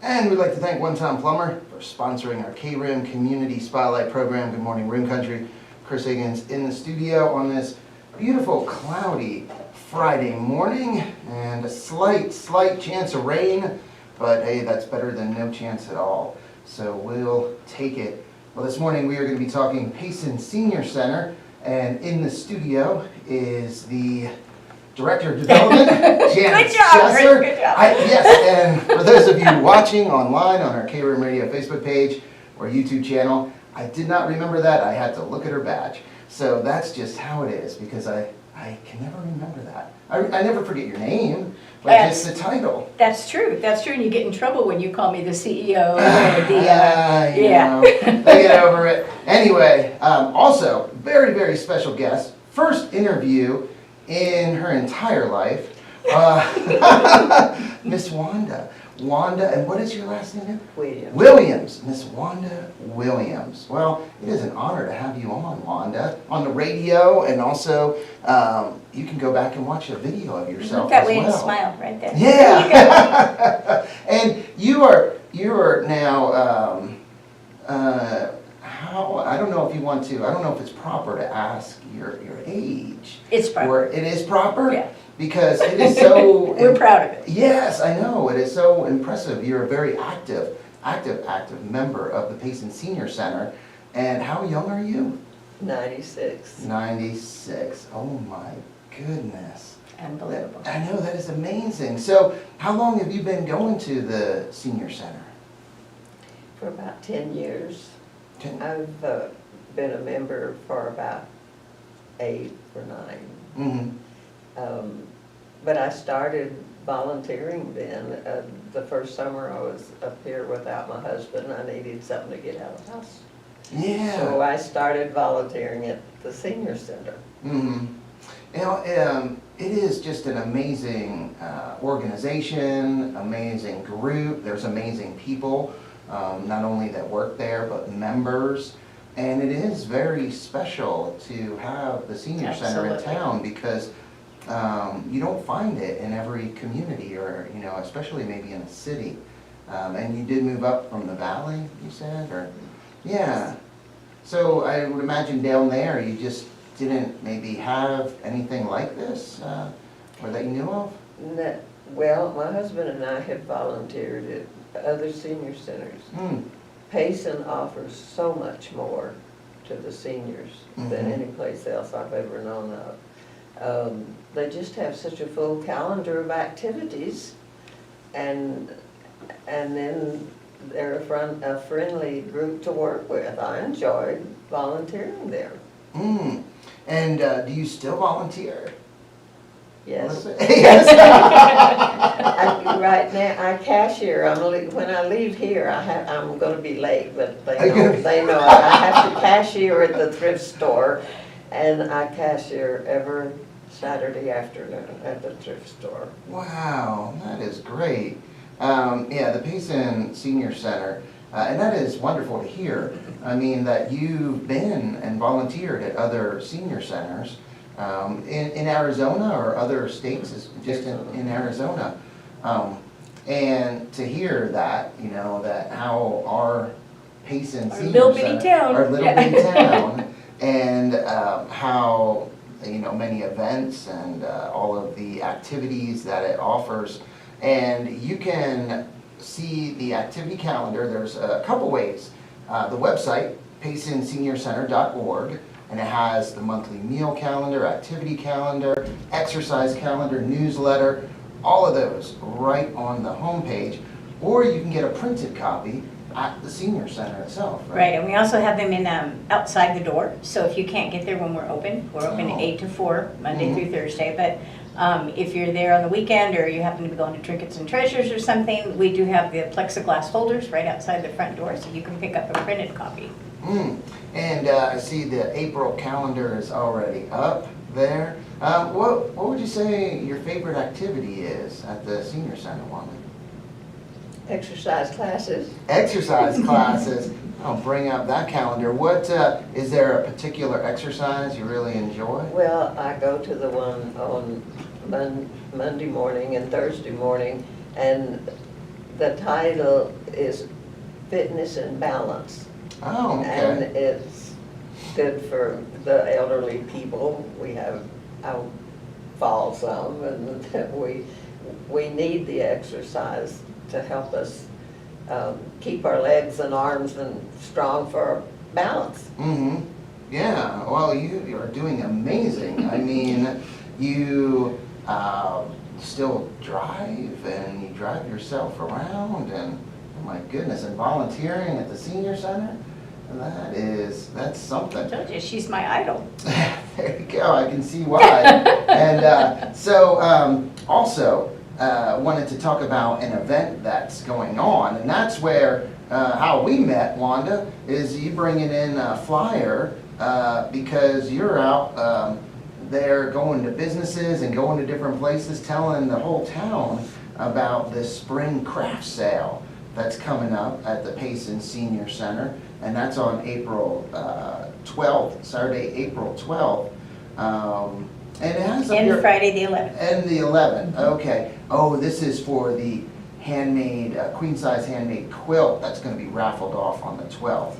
And we'd like to thank One Time Plumber for sponsoring our KRIM Community Spotlight Program. Good morning, Rim Country. Chris Higgins in the studio on this beautiful, cloudy Friday morning, and a slight chance of rain, but hey, that's better than no chance at all. So we'll take it. Well, this morning we are going to be talking Payson Senior Center, and in the studio is the Director of Development, Janet Good job, Chris, good job. Yes, and for those of you watching online on our KRIM Radio Facebook page or YouTube channel, I did not remember that. I had to look at her badge. So that's just how it is, because I can never remember that. I never forget your name, but just the title. That's true, and you get in trouble when you call me the CEO or Get over it. Anyway, also, very, very special guest, first interview in her entire life, Miss Wanda. Wanda, and what is your last name? Williams. Miss Wanda Williams. Well, it is an honor to have you on, Wanda, on the radio, and also you can go back and watch a video of yourself that as way well. and smile right there. Yeah. And you are now. I don't know if you want to. I don't know if it's proper to ask your age. It's proper. Or it is proper. Yeah. Because it is so... We're proud of it. Yes, I know. It is so impressive. You're a very active member of the Payson Senior Center. And how young are you? 96. 96. Oh my goodness. Unbelievable. I know, that is amazing. So how long have you been going to the Senior Center? For about 10 years. I've been a member for about 8 or 9. Mm-hmm. But I started volunteering then. The first summer I was up here without my husband. I needed something to get out of the house. Yeah. So I started volunteering at the Senior Center. Mm-hmm. You know, it is just an amazing organization, amazing group. There's amazing people, not only that work there, but members. And it is very special to have the Senior Center in town, because you don't find it in every community, or, you know, especially maybe in a city. And you did move up from the valley, you said, or? Yeah. So I would imagine down there you just didn't maybe have anything like this, or that you knew of? Well, my husband and I have volunteered at other senior centers. Payson offers so much more to the seniors than any place else I've ever known of. They just have such a full calendar of activities, and then they're a friendly group to work with. I enjoyed volunteering there. And do you still volunteer? Yes. Yes. Right now, I cashier. When I leave here, I'm going to be late, but they know I have to cashier at the thrift store, and I cashier every Saturday afternoon at the thrift store. Wow, that is great. Yeah, the Payson Senior Center, and that is wonderful to hear. I mean, that you've been and volunteered at other senior centers in Arizona or other states, just in Arizona. And to hear that, you know, that how our Payson Senior Center, our little bitty town, and how, you know, many events and all of the activities that it offers. And you can see the activity calendar. There's a couple ways. The website, paysonseniorcenter.org, and it has the monthly meal calendar, activity calendar, exercise calendar, newsletter, all of those right on the homepage. Or you can get a printed copy at the Senior Center itself. Right, and we also have them in outside the door. So if you can't get there when we're open 8 to 4, Monday through Thursday. But if you're there on the weekend, or you happen to be going to Trinkets and Treasures or something, we do have the plexiglass holders right outside the front door, so you can pick up a printed copy. And I see the April calendar is already up there. What would you say your favorite activity is at the Senior Center, Wanda? Exercise classes. Exercise classes. I'll bring up that calendar. What is there a particular exercise you really enjoy? Well, I go to the one on Monday morning and Thursday morning, and the title is Fitness and Balance. Oh, And okay. it's good for the elderly people. We have outfall some, and we need the exercise to help us keep our legs and arms and strong for our balance. Mm-hmm. Yeah, well, you are doing amazing. I mean, you still drive, and you drive yourself around, and oh my goodness, and volunteering at the senior center, that's something. I told you, she's my idol. There you go, I can see why. And also, wanted to talk about an event that's going on, and that's where how we met, Wanda, is you bringing in a flyer because you're out there going to businesses and going to different places, telling the whole town about this spring craft sale that's coming up at the Payson Senior Center, and that's on April 12th, Saturday, April 12th. And it has up And here- Friday the 11th. And the 11th, okay. Oh, this is for the handmade, queen-size handmade quilt that's going to be raffled off on the 12th.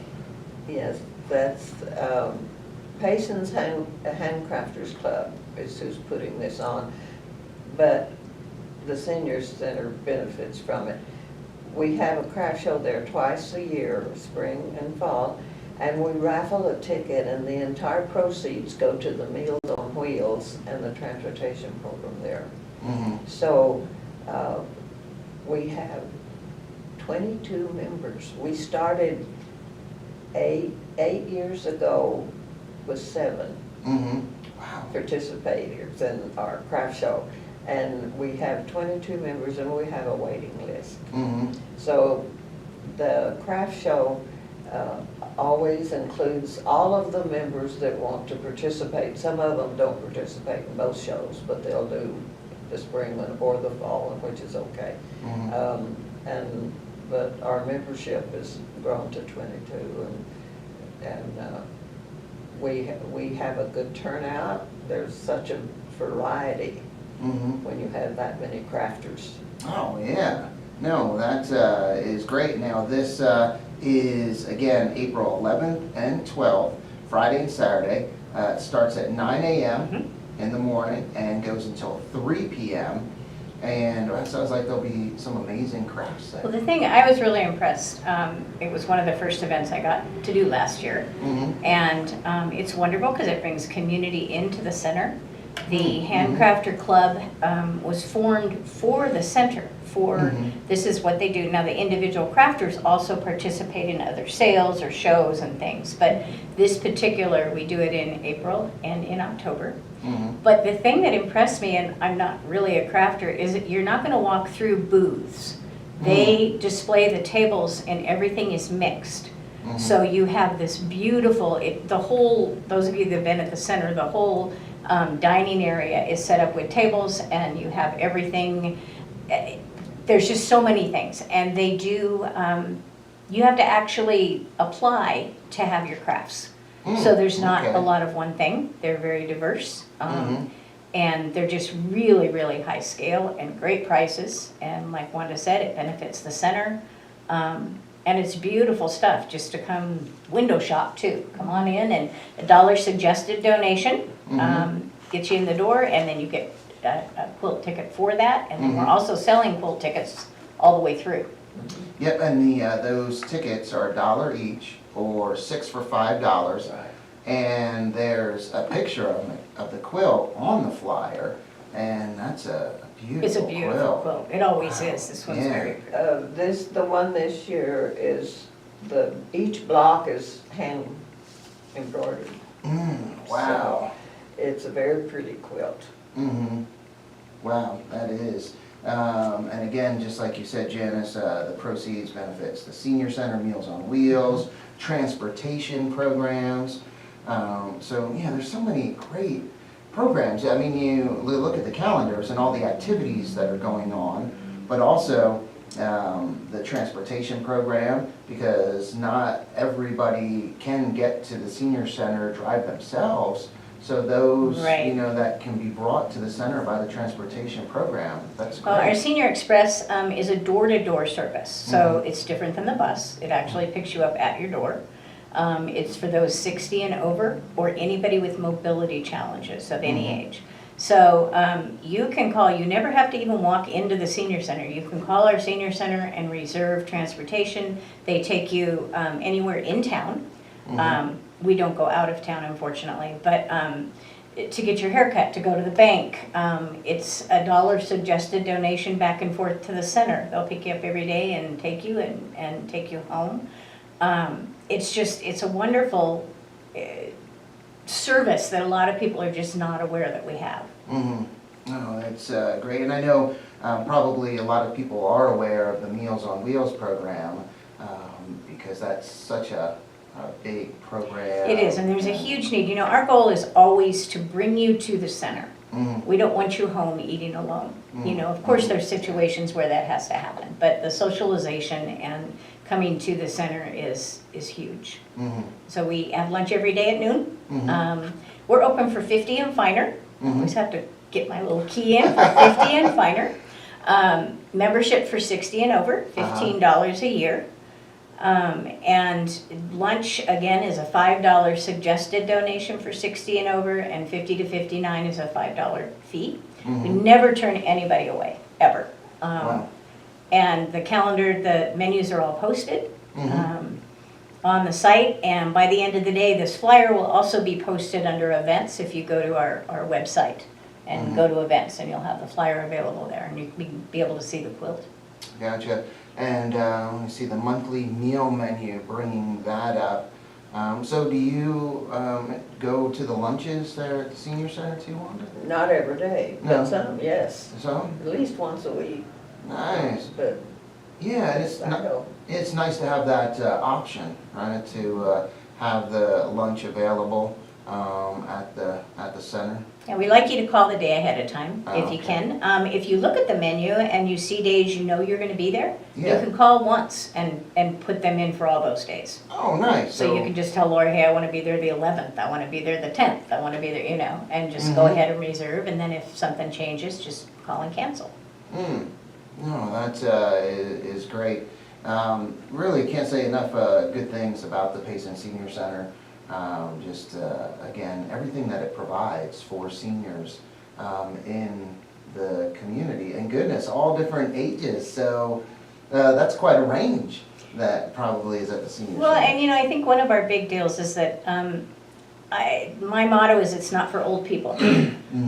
Yes, that's Payson's Handcrafters Club is who's putting this on, but the senior center benefits from it. We have a craft show there twice a year, spring and fall, and we raffle a ticket, and the entire proceeds go to the Meals on Wheels and the transportation program there. Mm-hmm. So we have 22 members. We started eight years ago with 7 Mm-hmm. Wow. participators in our craft show. And we have 22 members, and we have a waiting list. Mm-hmm. So the craft show always includes all of the members that want to participate. Some of them don't participate in both shows, but they'll do the spring one or the fall one, which is okay. Mm-hmm. But our membership has grown to 22, and we have a good turnout. There's such a variety Mm-hmm. when you have that many crafters. Oh, yeah. No, that is great. Now, this is, again, April 11th and 12th, Friday and Saturday. It starts at 9 a.m. in the morning and goes until 3 p.m. And it sounds like there'll be some amazing crafts there. Well, the thing, I was really impressed. It was one of the first events I got to do last year. Mm-hmm. And it's wonderful because it brings community into the center. The Handcrafter Club was formed for the center, this is what they do. Now, the individual crafters also participate in other sales or shows and things, but this particular, we do it in April and in October. Mm-hmm. But the thing that impressed me, and I'm not really a crafter, is that you're not going to walk through booths. They display the tables and everything is mixed. Mm-hmm. So you have this beautiful, those of you that have been at the center, the whole dining area is set up with tables, and you have everything. There's just so many things, and they do, you have to actually apply to have your crafts. So there's not okay. a lot of one thing. They're very diverse, Mhm. and they're just really, really high scale and great prices. And like Wanda said, it benefits the center. And it's beautiful stuff just to come window shop too. Come on in, and $1 suggested donation gets you in the door, and then you get a quilt ticket for that. And then we're also selling quilt tickets all the way through. Yep, and those tickets are $1 each, or 6 for $5. Right. And there's a picture of the quilt on the flyer, and that's a beautiful It's a beautiful quilt. It always is. This one's Yeah. very pretty. The one this year is, each block is hand embroidered. Wow. It's a very pretty quilt. Mm-hmm. Wow, that is. And again, just like you said, Janice, the proceeds benefits the Senior Center, Meals on Wheels, transportation programs. So yeah, there's so many great programs. I mean, you look at the calendars and all the activities that are going on, but also the transportation program, because not everybody can get to the Senior Center, drive themselves. So those, Right. you know, that can be brought to the center by the transportation program. That's Well, our great. Senior Express is a door-to-door service, so it's different than the bus. It actually picks you up at your door. It's for those 60 and over, or anybody with mobility challenges of any age. So you can call, you never have to even walk into the senior center. You can call our senior center and reserve transportation. They take you anywhere in town. We don't go out of town, unfortunately, but to get your haircut, to go to the bank, it's $1 suggested donation back and forth to the center. They'll pick you up every day and take you and take you home. It's a wonderful service that a lot of people are just not aware that we have. No, that's great. And I know probably a lot of people are aware of the Meals on Wheels program because that's such a big program. It is, and there's a huge need. You know, our goal is always to bring you to the center. We don't want you home eating alone. You know, of course, there's situations where that has to happen, but the socialization and coming to the center is huge. So we have lunch every day at noon. We're open for 50 and finer. I always have to get my little key in for 50 and finer. Membership for 60 and over, $15 a year. And lunch, again, is a $5 suggested donation for 60 and over, and 50 to 59 is a $5 fee. We never turn anybody away, ever. Wow. And the calendar, the menus are all posted on the site, and by the end of the day, this flyer will also be posted under events if you go to our website and go to events, and you'll have the flyer available there, and you'll be able to see the quilt. Gotcha. And let me see, the monthly meal menu, bringing that up. So do you go to the lunches there at the senior center too, Wanda? Not every day, No. but some, yes. Some? At least once a week. Nice. But Yeah, I go. it's nice to have that option, right? To have the lunch available at the center. And we like you to call the day ahead of time, if you Okay. can. If you look at the menu and you see days you know you're gonna be there, you Yeah. can call once and put them in for all those days. Oh, nice. So you can just tell Lori, hey, I wanna be there the 11th, I wanna be there the 10th, I wanna be there, you know, and just go ahead and reserve, and then if something changes, just call and cancel. No, that is great. Really can't say enough good things about the Payson Senior Center. Again, everything that it provides for seniors in the community. And goodness, all different ages. So that's quite a range that probably is at the senior Well, center. and you know, I think one of our big deals is that my motto is it's not for old people.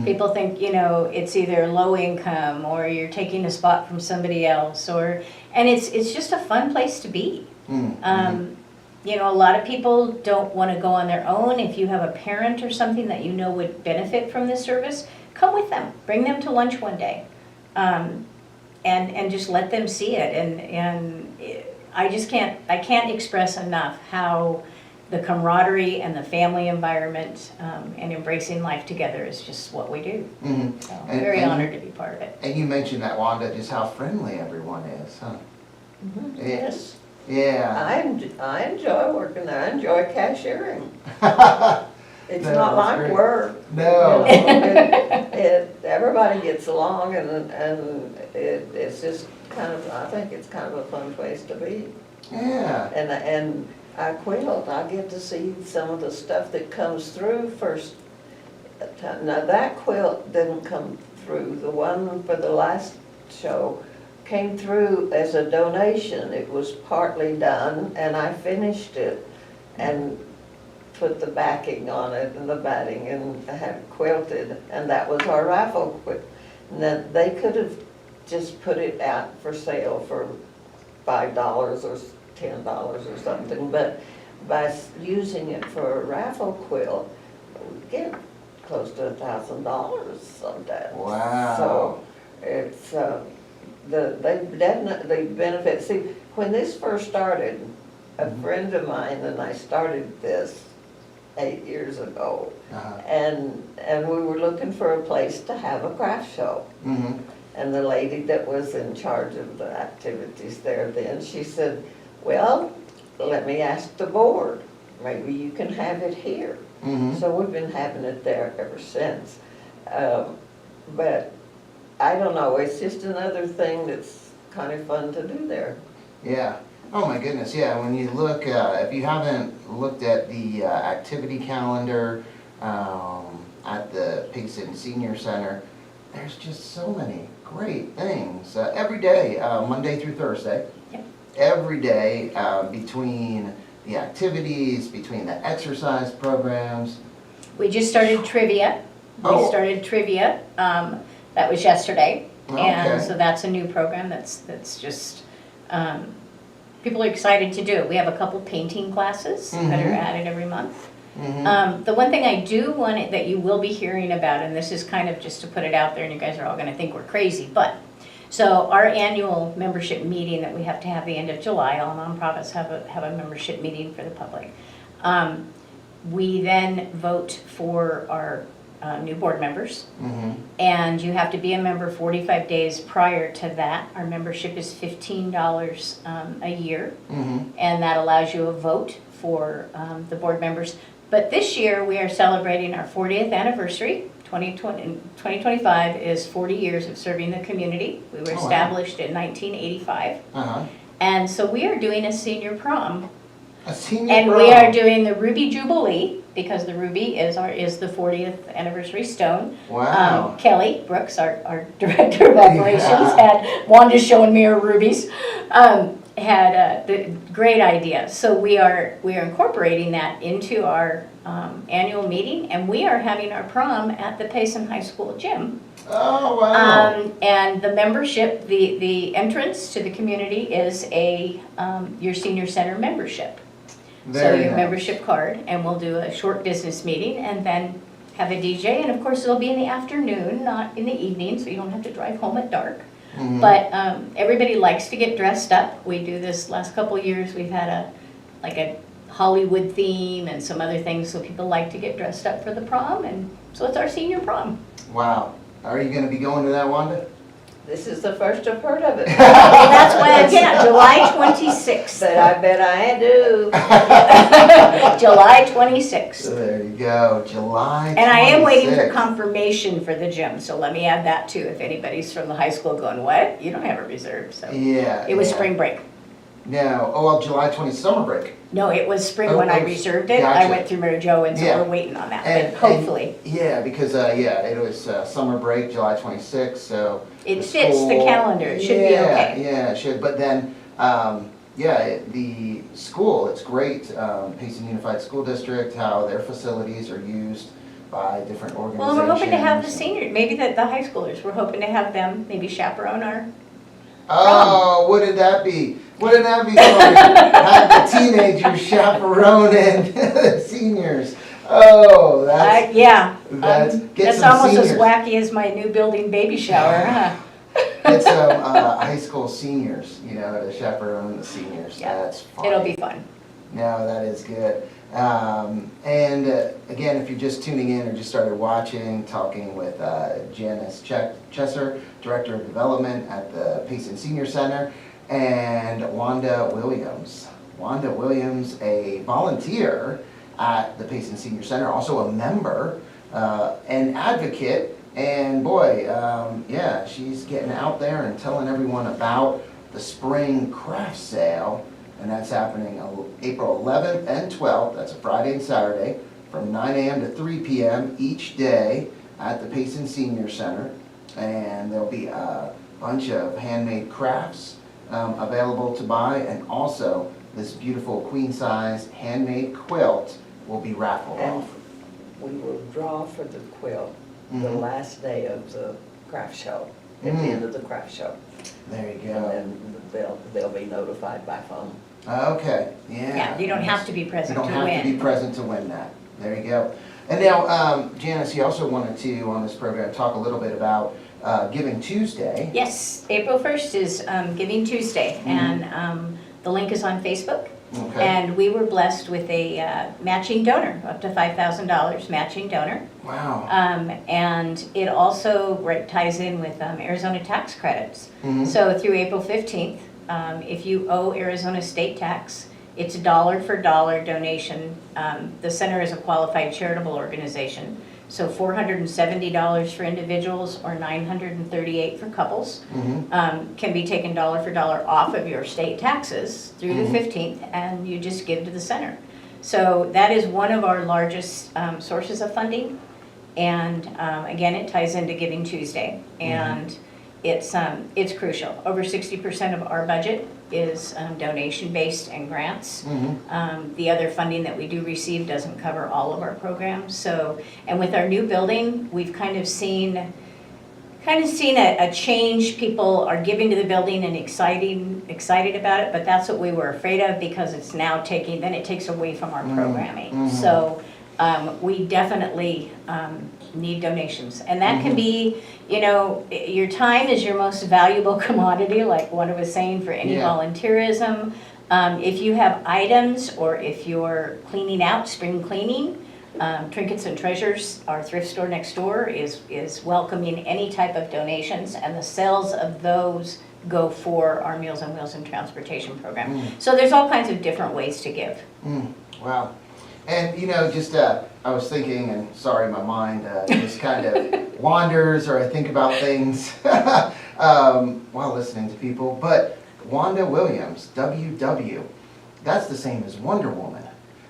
People think, you know, it's either low income or you're taking a spot from somebody else, and it's just a fun place to be. You know, a lot of people don't want to go on their own. If you have a parent or something that you know would benefit from this service, come with them. Bring them to lunch one day, and just let them see it. And I can't express enough how the camaraderie and the family environment and embracing life together is just what we do. So I'm very honored to be part of it. And you mentioned that, Wanda, just how friendly everyone is, huh? Yes. Yeah. I enjoy working there. I enjoy cashiering. It's No, not that's like great. work. No. You know, everybody gets along, and it's just kind of, I think it's kind of a fun place to be. Yeah. And I quilt, I get to see some of the stuff that comes through first time. Now, that quilt didn't come through. The one for the last show came through as a donation. It was partly done, and I finished it and put the backing on it and the batting, and I had it quilted, and that was our raffle quilt. And then they could have just put it out for sale for $5 or $10 or something, but by using it for a raffle quilt, we get close to $1,000 sometimes. Wow. So it's they definitely benefit. See, when this first started, a friend of mine and I started this 8 years ago, and we were looking for a place to have a craft show. And the lady that was in charge of the activities there then, she said, well, let me ask the board. Maybe you can have it here. So we've been having it there ever since. But I don't know, it's just another thing that's kind of fun to do there. Yeah. Oh my goodness, yeah, when you look, if you haven't looked at the activity calendar at the Payson Senior Center, there's just so many great things. Every day, Monday through Thursday. Yep. Every day between the activities, between the exercise programs. We just started trivia. We Oh. started trivia, that was yesterday. And Okay. so that's a new program that's just, people are excited to do it. We have a couple painting classes that are Mhm. added every month. Mhm. The one thing I do want it, that you will be hearing about, and this is kind of just to put it out there, and you guys are all gonna think we're crazy, but, so our annual membership meeting that we have to have the end of July, all nonprofits have a membership meeting for the public. We then vote for our new board members, Mhm. and you have to be a member 45 days prior to that. Our membership is $15 a year, Mhm. and that allows you a vote for the board members. But this year, we are celebrating our 40th anniversary. 2025 is 40 years of serving the community. We were Oh, wow. established in 1985. Uh-huh. And so we are doing a senior prom. A senior And prom. we are doing the Ruby Jubilee, because the ruby is the 40th anniversary stone. Wow. Kelly Brooks, our director of operations, Yeah. had Wanda showing me her rubies. Had the great idea. So we are incorporating that into our annual meeting, and we are having our prom at the Payson High School gym. Oh, wow. And the membership, the entrance to the community is your senior center membership. So Very your nice. membership card, and we'll do a short business meeting, and then have a DJ, and of course it'll be in the afternoon, not in the evening, so you don't have to drive home at dark. Mhm. But everybody likes to get dressed up. We do this last couple of years, we've had a Hollywood theme and some other things, so people like to get dressed up for the prom, and so it's our senior prom. Wow. Are you gonna be going to that, Wanda? This is the first I've heard of it. Well, that's why again, July 26th. But I bet I do. July 26th. There you go, July 26th. And I am waiting for confirmation for the gym, so let me add that too, if anybody's from the high school going, what? You don't have it reserved, so. Yeah. It was yeah. spring break. No, oh, well, July 20th, summer break. No, it was spring Oh, when I oh, reserved it. I gotcha. went through Mary Jo, and so Yeah. we're waiting on that, And- but hopefully. Yeah, because, it was summer break, July 26th, so. It the fits the school- calendar. It should be Yeah, okay. yeah, it should, but then, the school, it's great, Payson Unified School District, how their facilities are used by different Well, organizations. we're hoping to have the and- senior, maybe the high schoolers, we're hoping to have them maybe chaperone our. Oh, wouldn't that be, wouldn't that be fun? Have the teenagers chaperoning the seniors. Oh, that's, Yeah. get That's some almost as seniors. wacky as my new building baby shower, huh? Get some high school seniors, to chaperone the seniors. Yeah, That's fun. It'll be fun. No, that is good. And again, if you're just tuning in or just started watching, talking with Janice Chesser, Director of Development at the Payson Senior Center, and Wanda Williams. Wanda Williams, a volunteer at the Payson Senior Center, also a member, an advocate, and boy, she's getting out there and telling everyone about the spring craft sale. And that's happening April 11th and 12th, that's a Friday and Saturday, from 9 a.m. to 3 p.m. each day at the Payson Senior Center. And there'll be a bunch of handmade crafts available to buy, and also this beautiful queen-size handmade quilt will be raffled And off. we will draw for the quilt the Mhm. last day of the craft show, at the end of the craft show. There you And go. then they'll be notified by phone. Okay, yeah. Yeah, you don't have to be You present don't to have to be win. present to win that. There you go. And now, Janice, you also wanted to, on this program, talk a little bit about Giving Tuesday. Yes, April 1st is Giving Tuesday, Mhm. and the link is on Facebook. Okay. And we were blessed with a matching donor, up to $5,000 matching donor. Wow. And it also ties in with Arizona tax credits. Mhm. So through April 15th, if you owe Arizona state tax It's a dollar for dollar donation. The center is a qualified charitable organization, so $470 for individuals or $938 for couples can be taken dollar for dollar off of your state taxes through the 15th, and you just give to the center. So that is one of our largest sources of funding, and again, it ties into Giving Tuesday, and it's crucial. Over 60% of our budget is donation-based and grants. The other funding that we do receive doesn't cover all of our programs. So, and with our new building, we've kind of seen a change. People are giving to the building and excited about it, but that's what we were afraid of, because it's now it takes away from our programming. So we definitely need donations, and that can be, your time is your most valuable commodity, like Wanda was saying, for any volunteerism. If you have items, or if you're cleaning out, spring cleaning, Trinkets and Treasures, our thrift store next door, is welcoming any type of donations, and the sales of those go for our Meals on Wheels and Transportation program. So there's all kinds of different ways to give. Wow. And just I was thinking, and sorry, my mind just kind of wanders, or I think about things while listening to people. But Wanda Williams, WW, that's the same as Wonder Woman.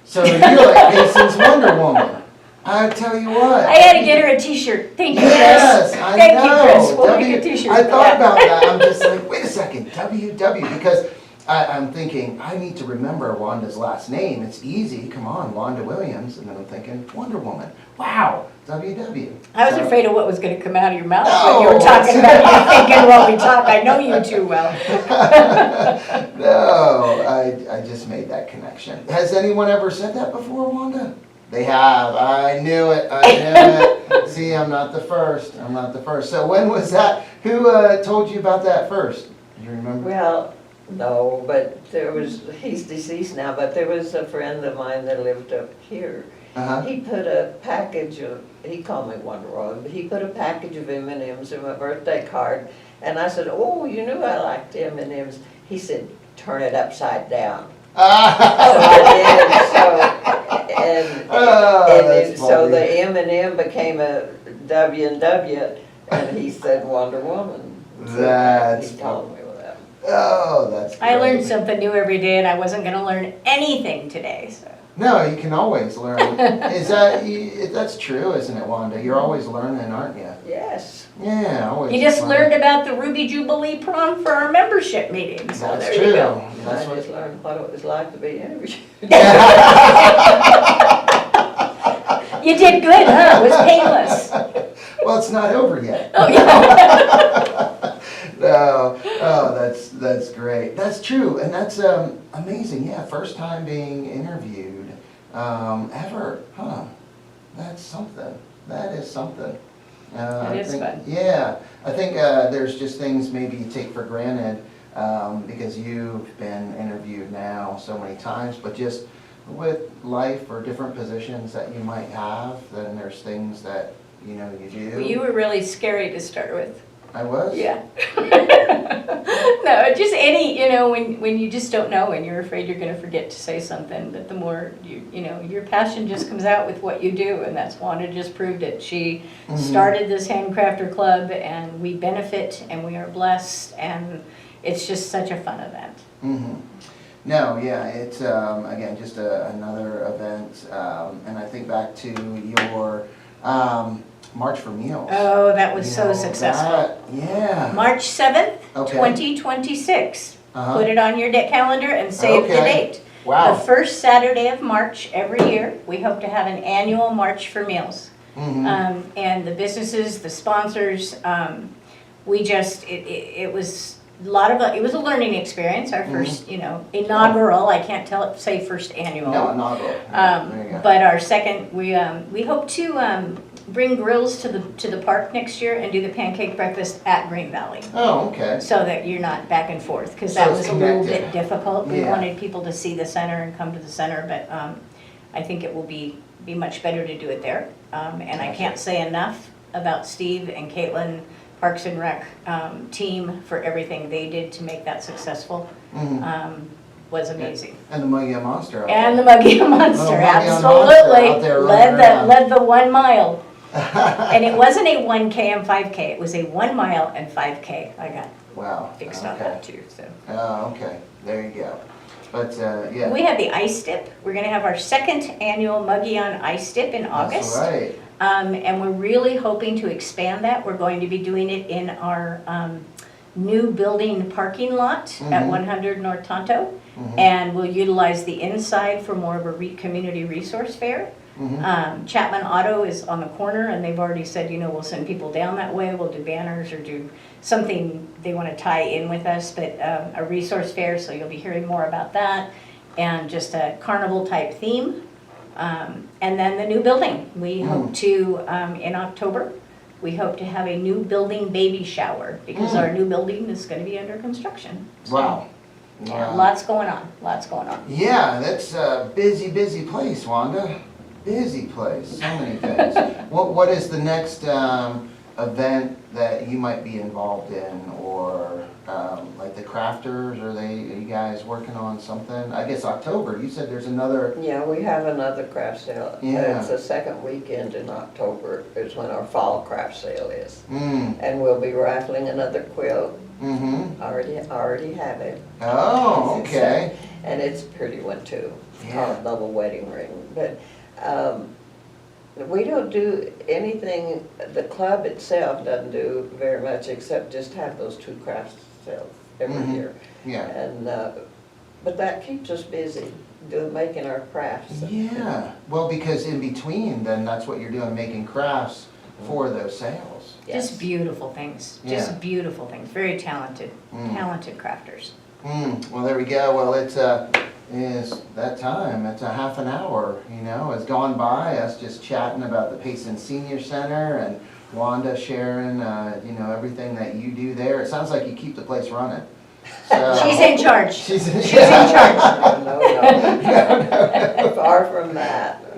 So you're like Payson's Wonder Woman. I tell you what. I had to get her a t-shirt. Thank you, Chris. Yes, I Thank know. you, Chris. We'll make a t-shirt. I thought about that. I'm just like, wait a second, WW, because I'm thinking, I need to remember Wanda's last name. It's easy, come on, Wanda Williams. And then I'm thinking, Wonder Woman. Wow, WW. I was afraid of what was going to come out of your mouth No. when you were talking about you thinking while we talk. I know you too well. No, I just made that connection. Has anyone ever said that before, Wanda? They have. I knew it. See, I'm not the first. So when was that? Who told you about that first? Do you remember? Well, no, but he's deceased now, but there was a friend of mine that lived up here. He put a package of, he called me Wonder Woman, but he put a package of M&Ms in my birthday card. And I said, oh, you knew I liked M&Ms. He said, turn it upside down. So I did, so the M&M became a W&W, and he said Wonder Woman. That's he told me that. Oh, that's great. I learned something new every day, and I wasn't going to learn anything today. So. No, you can always learn. That's true, isn't it, Wanda? You're always learning, aren't you? Yes. Yeah, always. You just learned about the Ruby Jubilee prom for our membership meeting. So That's there true. You go. That's I just learned what it was like to be interviewed. You did good, huh? It was painless. Well, it's not over yet. Oh, yeah. No, oh, that's great. That's true, and that's amazing. Yeah, first time being interviewed ever, huh? That's something. That is something. It is fun. Yeah, I think there's just things maybe you take for granted because you've been interviewed now so many times, but just with life or different positions that you might have, then there's things that you do. Well, you were really scary to start with. I was? Yeah. No, just when you just don't know and you're afraid you're going to forget to say something, but the more your passion just comes out with what you do, and that's Wanda just proved it. She started this Handcrafter Club, and we benefit, and we are blessed, and it's just such a fun event. No, yeah, it's again just another event, and I think back to your March for Meals. Oh, that was so successful. Yeah. March 7th, Okay. 2026. Put it on your calendar and save the date. Wow. The first Saturday of March every year, we hope to have an annual March for Meals. And the businesses, the sponsors, it was it was a learning experience, our first, inaugural, I can't say first annual. No, inaugural. There you go. But our second, we hope to bring grills to the park next year and do the pancake breakfast at Green Valley. Oh, okay. So that you're not back and forth, because So that it's was a little connected. bit difficult. We Yeah. wanted people to see the center and come to the center, but I think it will be much better to do it there. And I can't say enough about Steve and Caitlin, Parks and Rec team, for everything they did to make that successful. was amazing. And the Muggy Monster. out And the there. Muggy Monster, Little Muggy Monster absolutely, out there running led the 1 mile. And it wasn't a 1K and 5K, it was a 1 mile and 5K. I got Wow. fixed on that too, so. Oh, okay, there you go. But, yeah. We have the ice dip. We're gonna have our second annual Muggy on Ice Dip in August. That's right. And we're really hoping to expand that. We're going to be doing it in our new building parking lot at Mhm. 100 North Tonto. Mhm. And we'll utilize the inside for more of a community resource fair. Mhm. Chapman Auto is on the corner, and they've already said, you know, we'll send people down that way. We'll do banners or do something they want to tie in with us, but a resource fair, so you'll be hearing more about that. And just a carnival type theme. And then the new building. We hope to, in October, we hope to have a new building baby shower because our new building is going to be under construction. So, Wow. yeah, Wow. lots going on, lots going on. Yeah, that's a busy, busy place, Wanda. Busy place, so many things. What is the next event that you might be involved in, or like the crafters? Are you guys working on something? I guess October. You said there's another. Yeah, we have another craft sale. Yeah. It's the second weekend in October is when our fall craft sale is. Mm. And we'll be raffling another quilt. Mm-hmm. Already have it. Oh, okay. And it's a pretty one too. It's Yeah. called Double Wedding Ring. But we don't do anything, the club itself doesn't do very much except just have those 2 craft sales every Mhm. year. Yeah. And, but that keeps us busy making our crafts. Yeah. Well, because in between, then that's what you're doing, making crafts for those sales. Yes. Just beautiful things, Yeah. just beautiful things. Very talented, Mm. talented crafters. Well, there we go. Well, it's is that time. It's a half an hour, has gone by, us just chatting about the Payson Senior Center and Wanda sharing, everything that you do there. It sounds like you keep the place running. So, She's in charge. She's in charge. No, far from that.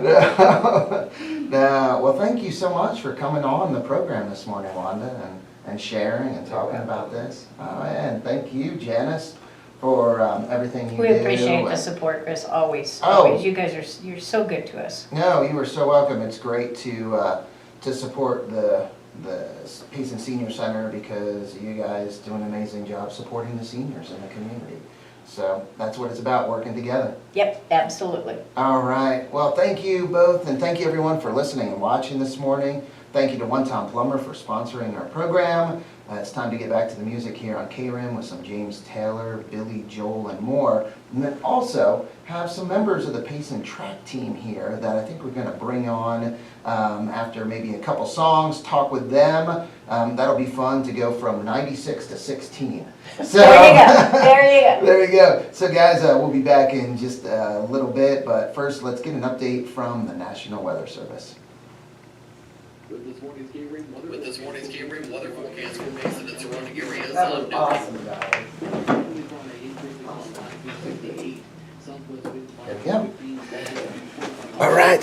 No. Well, thank you so much for coming on the program this morning, Wanda, and sharing and talking about this. Oh, and thank you, Janice, for everything you do. We appreciate the and- support, Chris, always, Oh. always. You guys you're so good to us. No, you are so welcome. It's great to support the Payson Senior Center because you guys do an amazing job supporting the seniors in the community. So that's what it's about, working together. Yep, absolutely. All right. Well, thank you both, and thank you everyone for listening and watching this morning. Thank you to One Tom Plumber for sponsoring our program. It's time to get back to the music here on KRIM with some James Taylor, Billy Joel, and more. And then also have some members of the Payson track team here that I think we're going to bring on after maybe a couple songs, talk with them. That'll be fun to go from 96 to 16. So, There you go, there you go. there you go. So guys, we'll be back in just a little bit, but first let's get an update from the National Weather Service. With this morning's KRIM weather forecast for Payson and surrounding areas. That was awesome, guys. There we go. All right.